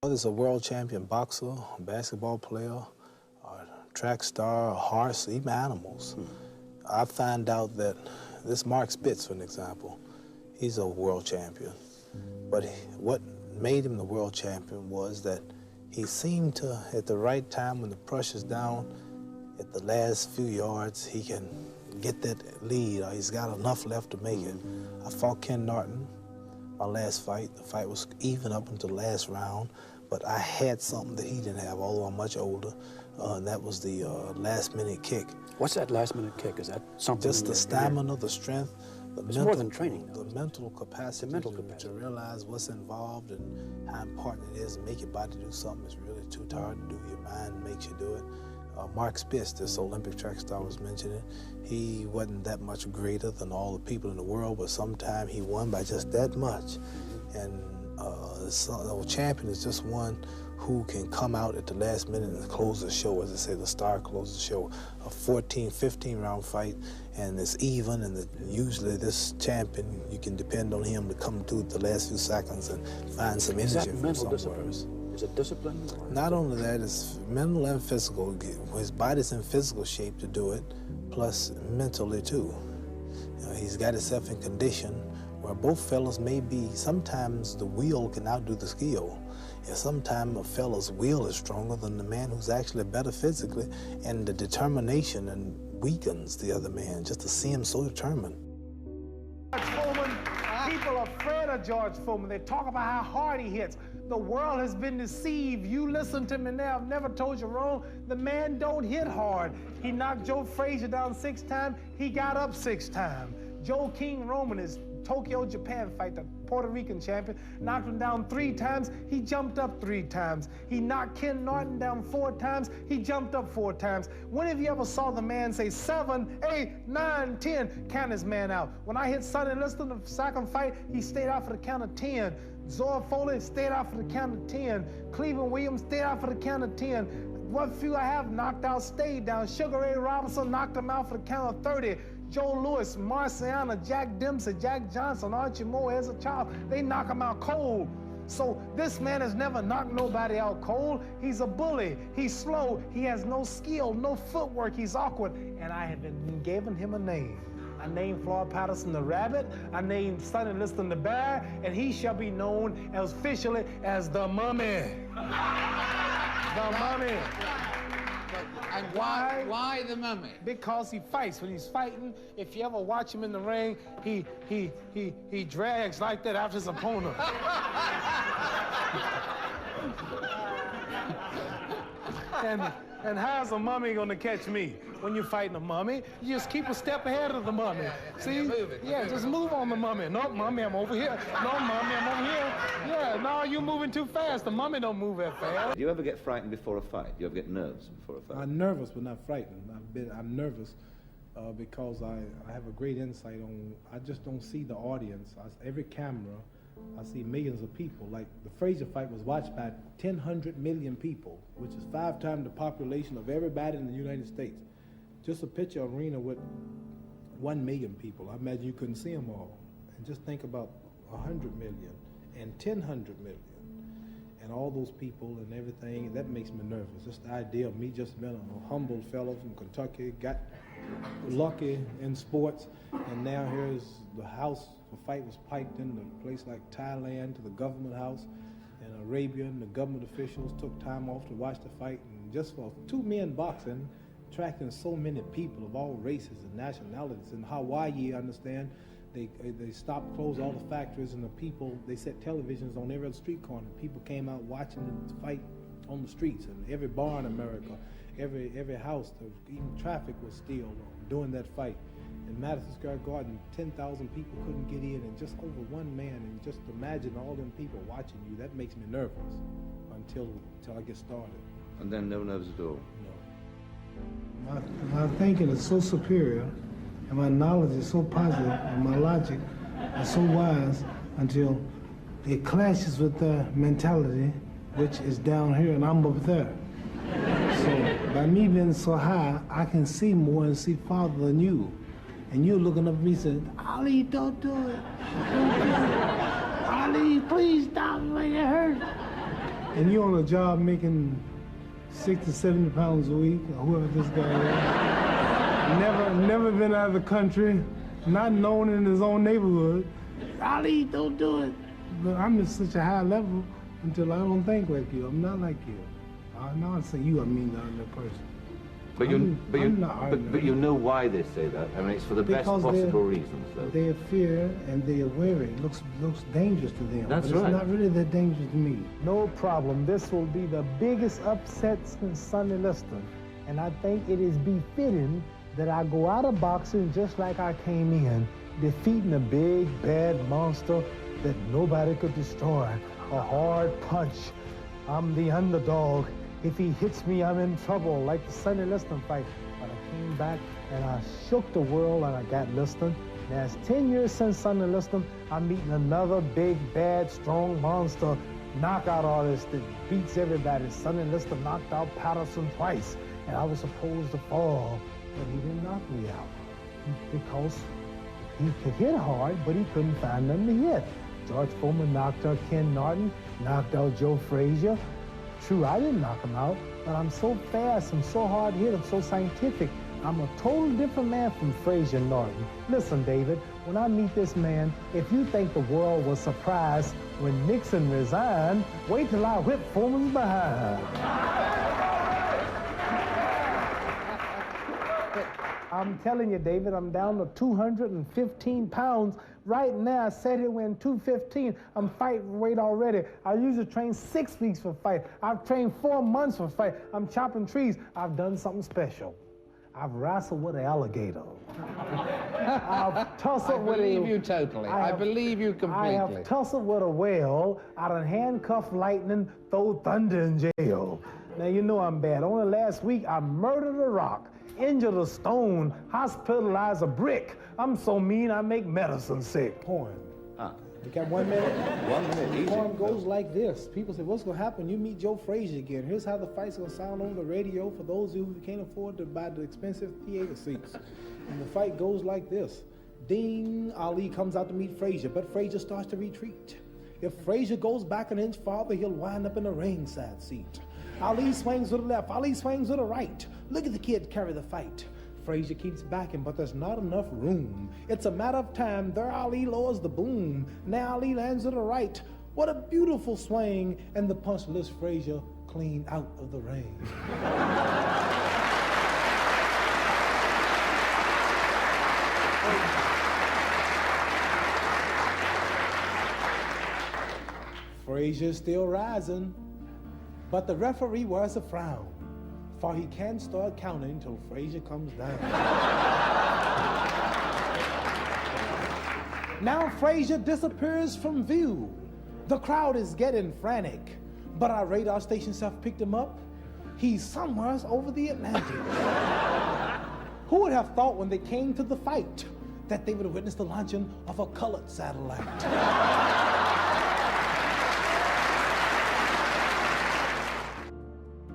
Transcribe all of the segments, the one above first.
Whether it's a world champion boxer, a basketball player, a track star, a horse, even animals, I find out that this Mark Spitz, for an example, he's a world champion. But what made him the world champion was that he seemed to, at the right time when the pressure's down, at the last few yards, he can get that lead, or he's got enough left to make it. I fought Ken Norton, my last fight. The fight was even up until the last round, but I had something that he didn't have, although I'm much older, and that was the last-minute kick. What's that last-minute kick? Is that something? Just the stamina, the strength, it's more than training, though. The mental capacity, to realize what's involved and how important it is to make your body do something that's really too tired to do. Your mind makes you do it. Mark Spitz, this Olympic track star I was mentioning, he wasn't that much greater than all the people in the world, but sometimes he won by just that much. And a champion is just one who can come out at the last minute and close the show. As I say, the star closes the show. A 14, 15-round fight, and it's even, and usually this champion, you can depend on him to come through the last few seconds and find some energy from somewhere. Is it discipline? Not only that, it's mental and physical. His body's in physical shape to do it, plus mentally too. He's got himself in condition where both fellas may be, sometimes the will can outdo the skill. And sometimes a fella's will is stronger than the man who's actually better physically, and the determination and weakens the other man just to see him so determined. George Foreman, people are afraid of George Foreman. They talk about how hard he hits. The world has been deceived. You listen to me now. I've never told you wrong. The man don't hit hard. He knocked Joe Frazier down 6 times. He got up 6 times. Joe King Roman, his Tokyo, Japan fight, the Puerto Rican champion, knocked him down 3 times. He jumped up 3 times. He knocked Ken Norton down 4 times. He jumpp up 4 times. When have you ever saw the man say 7, 8, 9, 10, count his man out? When I hit Sonny Liston the second fight, he stayed out for the count of 10. Zora Foley stayed out for the count of 10. Cleveland Williams stayed out for the count of 10. What few I have knocked out stayed down. Sugar Ray Robinson knocked him out for the count of 30. Joe Louis, Marciana, Jack Dempsey, Jack Johnson, Archie Moore as a child, they knock him out cold. So this man has never knocked nobody out cold. He's a bully. He's slow. He has no skill, no footwork. He's awkward. And I have been giving him a name. I named Floyd Patterson the Rabbit. I named Sonny Liston the Bear. And he shall be known as officially as the Mummy. The Mummy. And why the Mummy? Because he fights. When he's fighting, if you ever watch him in the ring, he drags like that after his opponent. And how's a mummy gonna catch me? When you're fighting a mummy, you just keep a step ahead of the mummy. See? Just move on the mummy. No, mummy, I'm over here. No, mummy, I'm over here. Yeah, no, you're moving too fast. The mummy don't move that fast. Do you ever get frightened before a fight? Do you ever get nerves before a fight? I'm nervous, but not frightened. I'm nervous because I have a great insight on, I just don't see the audience. Every camera, I see millions of people. Like the Frazier fight was watched by 1,000 million people, which is 5 times the population of everybody in the United States. Just a picture arena with 1 million people. I imagine you couldn't see them all. And just think about 100 million and 1,000 million. And all those people and everything, that makes me nervous. Just the idea of me just being a humble fellow from Kentucky, got lucky in sports, and now here's the house. The fight was piped in a place like Thailand to the government house in Arabia, and the government officials took time off to watch the fight. And just for 2 men boxing, attracting so many people of all races and nationalities. In Hawaii, I understand, they stopped, closed all the factories, and the people, they set televisions on every other street corner. People came out watching the fight on the streets, and every bar in America, every house, even traffic was still during that fight. In Madison Square Garden, 10,000 people couldn't get in, and just over 1 man, and just imagine all them people watching you, that makes me nervous until I get started. And then no nerves at all? No. My thinking is so superior, and my knowledge is so positive, and my logic is so wise until it clashes with their mentality, which is down here and I'm up there. So by me being so high, I can see more and see farther than you. And you're looking up at me saying, Ali, don't do it. Don't do it. Ali, please stop me, it hurts. and you're on a job making 60 to 70 pounds a week, or whoever this guy is, never been out of the country, not known in his own neighborhood, Ali, don't do it. But I'm at such a high level until I don't think like you. I'm not like you. Now I say you, I mean the other person. But you know why they say that. I mean, it's for the best possible reasons, though. Their fear and their worry looks dangerous to them. That's but right. It's not really that dangerous to me. No problem. This will be the biggest upset since Sonny Liston. And I think it is befitting that I go out of boxing just like I came in, defeating a big, bad monster that nobody could destroy. A hard punch. I'm the underdog. If he hits me, I'm in trouble, like the Sonny Liston fight. But I came back and I shook the world and I got Liston. Now it's 10 years since Sonny Liston. I'm meeting another big, bad, strong monster, knockout artist that beats everybody. Sonny Liston knocked out Patterson twice, and I was supposed to fall, but he didn't knock me out because he could hit hard, but he couldn't find them to hit. George Foreman knocked out Ken Norton, knocked out Joe Frazier. True, I didn't knock him out, but I'm so fast, I'm so hard hit, I'm so scientific. I'm a total different man from Frazier and Norton. Listen, David, when I meet this man, if you think the world was surprised when Nixon resigned, wait till I whip Foreman's behind. I'm telling you, David, I'm down to 215 pounds. Right now, I said it when 215. I'm fighting weight already. I usually train 6 weeks for fight. I've trained 4 months for fight. I'm chopping trees. I've done something special. I've wrestled with an alligator. I've tussled with I believe you totally. I believe you completely. I have tussled with a whale. I done handcuffed lightning, throw thunder in jail. Now, you know I'm bad. Only last week, I murdered a rock, injured a stone, hospitalized a brick. I'm so mean, I make medicine sick. Porn. You got 1 minute? 1 minute, easy. Porn goes like this. People say, what's going to happen? You meet Joe Frazier again. Here's how the fight's going to sound on the radio for those who can't afford to buy the expensive theater seats. And the fight goes like this. Ding, Ali comes out to meet Frazier, but Frazier starts to retreat. If Frazier goes back an inch farther, he'll wind up in a ringside seat. Ali swings to the left, Ali swings to the right. Look at the kid carry the fight. Frazier keeps backing, but there's not enough room. It's a matter of time. There Ali lowers the boom. Now Ali lands to the right. What a beautiful swing, and the punch lifts Frazier clean out of the ring. Frazier's still rising, but the referee wears a frown, for he can't start counting until Frazier comes down. Now Frazier disappears from view. The crowd is getting frantic, but our radar stations have picked him up. He's somewhere over the Atlantic. Who would have thought when they came to the fight that they would have witnessed the launching of a colored satellite?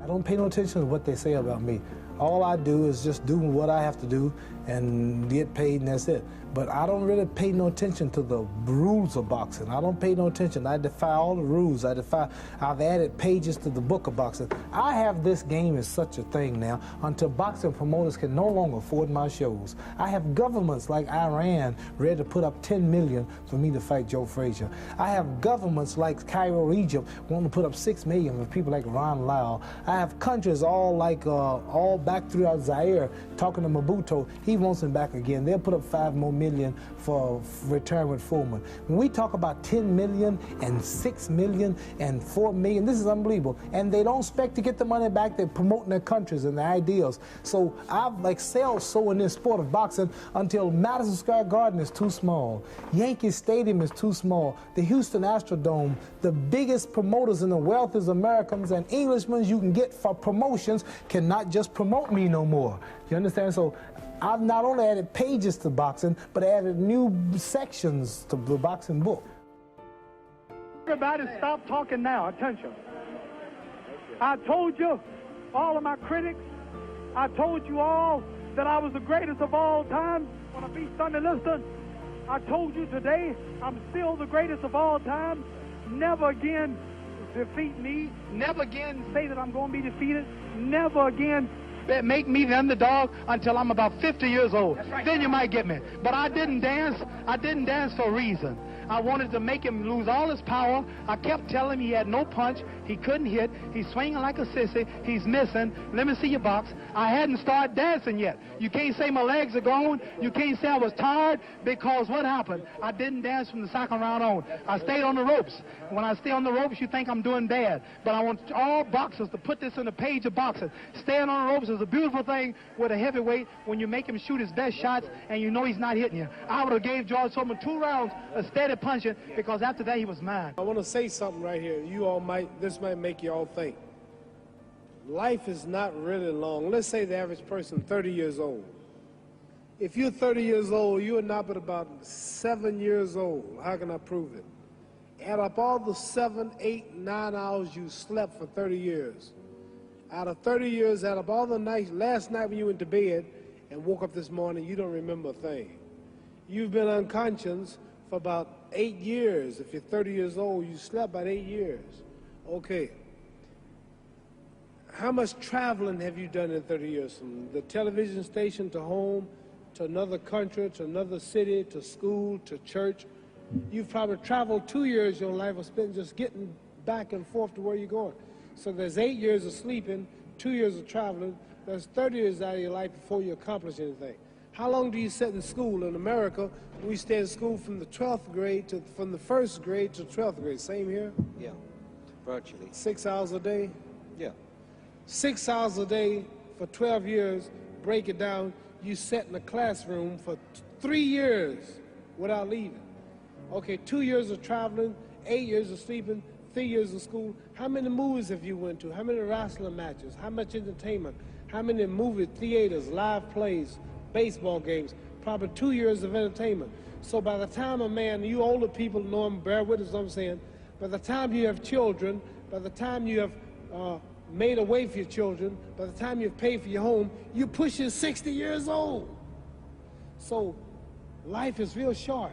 I don't pay no attention to what they say about me. All I do is just do what I have to do and get paid, and that's it. But I don't really pay no attention to the rules of boxing. I don't pay no attention. I defy all the rules. I've added pages to the book of boxing. I have this game as such a thing now until boxing promoters can no longer afford my shows. I have governments like Iran ready to put up $10 million for me to fight Joe Frazier. I have governments like Cairo, Egypt, wanting to put up $6 million for people like Ron Lyle. I have countries all back throughout Zaire talking to Mobutu. He wants him back again. They'll put up $5 more million for return with Foreman. When we talk about 10 million and 6 million and 4 million, this is unbelievable. And they don't expect to get the money back. They're promoting their countries and their ideals. So I've excelled so in this sport of boxing until Madison Square Garden is too small. Yankee Stadium is too small. The Houston Astrodome, the biggest promoters in the world is Americans, and Englishmen you can get for promotions cannot just promote me no more. You understand? So I've not only added pages to boxing, but added new sections to the boxing book. Everybody stop talking now. Attention. I told you, all of my critics, I told you all that I was the greatest of all time when I beat Sonny Liston. I told you today I'm still the greatest of all time. Never again defeat me. Never again say that I'm going to be defeated. Never again make me the underdog until I'm about 50 years old. Right. Then you might get me. But I didn't dance. I didn't dance for a reason. I wanted to make him lose all his power. I kept telling him he had no punch. He couldn't hit. He's swinging like a sissy. He's missing. Let me see your box. I hadn't started dancing yet. You can't say my legs are gone. You can't say I was tired, because what happened? I didn't dance from the second round on. I stayed on the ropes. When I stay on the ropes, you think I'm doing bad. But I want all boxers to put this in the page of boxing. Staying on the ropes is a beautiful thing with a heavyweight when you make him shoot his best shots and you know he's not hitting you. I would have gave George Foreman 2 rounds of steady punching, because after that he was mine. I want to say something right here. This might make you all think. Life is not really long. Let's say the average person 30 years old. If you're 30 years old, you are not but about 7 years old. How can I prove it? Add up all the 7, 8, 9 hours you slept for 30 years. Out of 30 years, add up all the nights, last night when you went to bed and woke up this morning, you don't remember a thing. You've been unconscious for about 8 years. If you're 30 years old, you slept about 8 years. Okay. How much traveling have you done in 30 years? From the television station to home, to another country, to another city, to school, to church. You've probably traveled 2 years of your life or spent just getting back and forth to where you're going. So there's 8 years of sleeping, 2 years of traveling. There's 30 years out of your life before you accomplish anything. How long do you sit in school? In America, we stay in school from the 12th grade from the 1st grade to 12th grade. Same here? Yeah, virtually. 6 hours a day? Yeah. 6 hours a day for 12 years, break it down, you sat in a classroom for 3 years without leaving. Okay, 2 years of traveling, 8 years of sleeping, 3 years of school. How many movies have you went to? How many wrestling matches? How much entertainment? How many movie theaters, live plays, baseball games? Probably 2 years of entertainment. So by the time a man, you older people know him, bear with us what I'm saying, by the time you have children, by the time you have made a way for your children, by the time you've paid for your home, you're pushing 60 years old. So life is real short.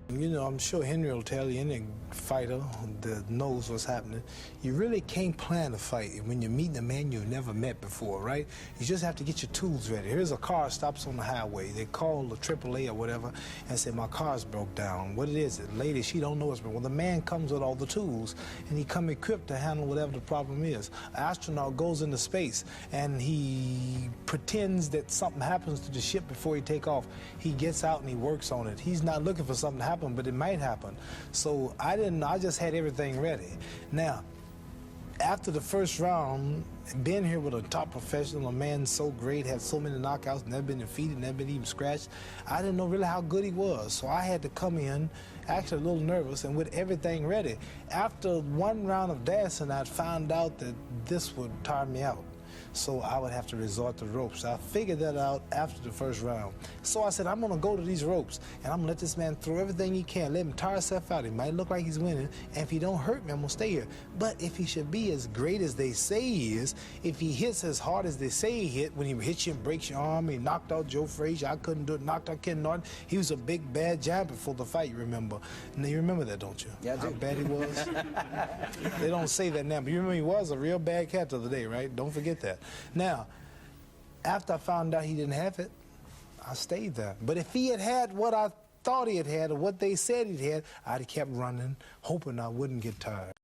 You know, I'm sure Henry will tell you, any fighter that knows what's happening, you really can't plan a fight when you're meeting a man you've never met before, right? You just have to get your tools ready. Here's a car stops on the highway. They call the AAA or whatever and say, my car's broke down. What it is, the lady, she don't know it's broke. Well, the man comes with all the tools, and he come equipped to handle whatever the problem is. An astronaut goes into space, and he pretends that something happens to the ship before he take off. He gets out and he works on it. He's not looking for something to happen, but it might happen. So I just had everything ready. Now, after the first round, being here with a top professional, a man so great, had so many knockouts, never been defeated, never been even scratched, I didn't know really how good he was. So I had to come in, actually a little nervous, and with everything ready. After one round of dancing, I found out that this would tire me out. So I would have to resort to ropes. I figured that out after the first round. So I said, I'm going to go to these ropes, and I'm going to let this man throw everything he can. Let him tire himself out. He might look like he's winning, and if he don't hurt me, I'm going to stay here. But if he should be as great as they say he is, if he hits as hard as they say he hit, when he hits you and breaks your arm, he knocked out Joe Frazier, I couldn't do it, knocked out Ken Norton. He was a big, bad giant before the fight, you remember. Now, you remember that, don't you? Yeah, I do. How bad he was? They don't say that now, but you remember he was a real bad cat the other day, right? Don't forget that. Now, after I found out he didn't have it, I stayed there. But if he had had what I thought he had or what they said he had, I'd have kept running, hoping I wouldn't get tired.